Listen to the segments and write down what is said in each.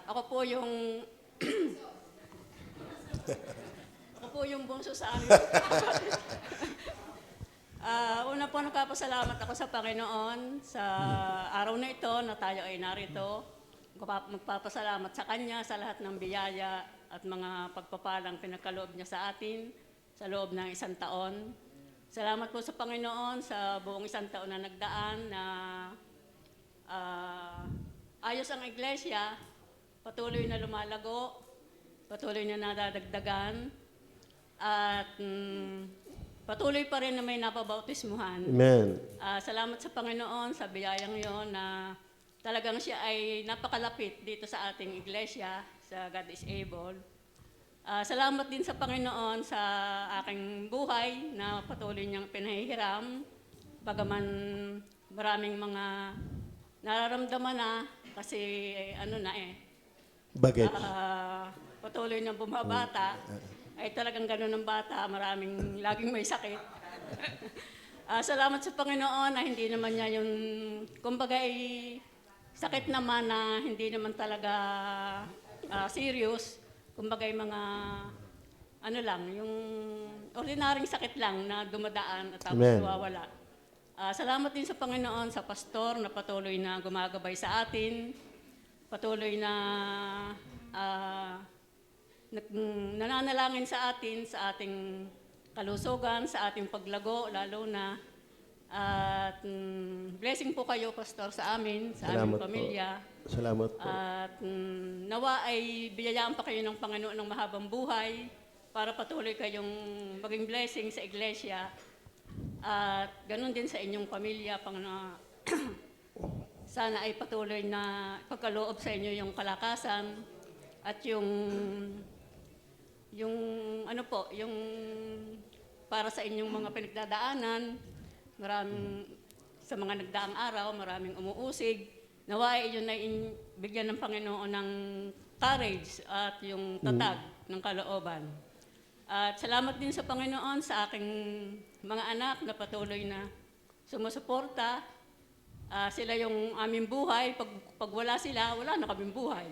Ako po yung ako po yung bunso sa amin. Una po nagpapasalamat ako sa Panginoon sa araw na ito na tayo ay narito. Magpapasalamat sa Kanya sa lahat ng biyaya at mga pagpapalang pinagkaloob niya sa atin sa loob ng isang taon. Salamat po sa Panginoon sa buong isang taon na nagdaan na ayos ang iglesia, patuloy na lumalago, patuloy na nadadagdagan, at patuloy pa rin na may napabautismuhan. Amen. Salamat sa Panginoon sa biyayang yon na talagang siya ay napakalapit dito sa ating iglesia, sa God is Able. Salamat din sa Panginoon sa aking buhay na patuloy niyang pinahihiram, bagaman maraming mga nararamdaman na kasi Bagay. patuloy na bumabata, ay talagang gano'n ng bata, maraming laging may sakit. Salamat sa Panginoon na hindi naman niya yung, kumbaga sakit naman na hindi naman talaga serious, kumbaga mga yung ordinaryong sakit lang na dumadaan at tapos nawawala. Salamat din sa Panginoon, sa pastor na patuloy na gumagabay sa atin, patuloy na nananalangin sa atin, sa ating kalusugan, sa ating paglago, lalo na. At blessing po kayo, Pastor, sa amin, sa aming pamilya. Salamat po. At nawa ay biyayaan pa kayo ng Panginoon ng mahabang buhay para patuloy kayong maging blessing sa iglesia. At ganun din sa inyong pamilya, sana ay patuloy na pagkaloob sa inyo yung kalakasan at yung para sa inyong mga pinagdadaanan, maraming sa mga nagdaang araw, maraming umuusig. Nawa ay yun ay bigyan ng Panginoon ng courage at yung tatag ng kalooban. At salamat din sa Panginoon sa aking mga anak na patuloy na sumusuporta. Sila yung aming buhay. Pag wala sila, wala na kaming buhay.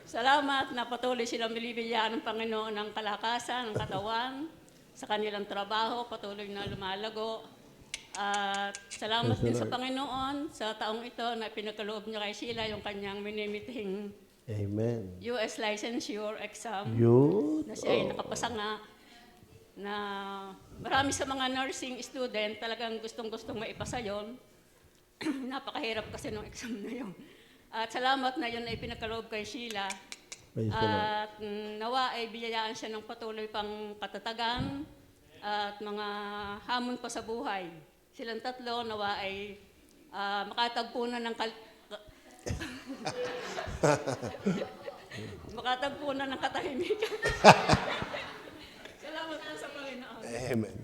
Salamat na patuloy silang binibigyan ng Panginoon ng kalakasan, ng katawan, sa kanilang trabaho, patuloy na lumalago. At salamat din sa Panginoon sa taong ito na pinagkaloob niya kay Sheila yung kanyang minimitihing US licensure exam. Na siya ay nakapasa nga. Na marami sa mga nursing student talagang gustong-gustong maipasa yon. Napakahirap kasi ng exam na yon. At salamat na yun ay pinagkaloob kay Sheila. At nawa ay biyayaan siya ng patuloy pang katatagan at mga hamon pa sa buhay. Silang tatlo nawa ay makatagpo na ng makatagpo na ng katahimikan. Salamat po sa Panginoon. Amen.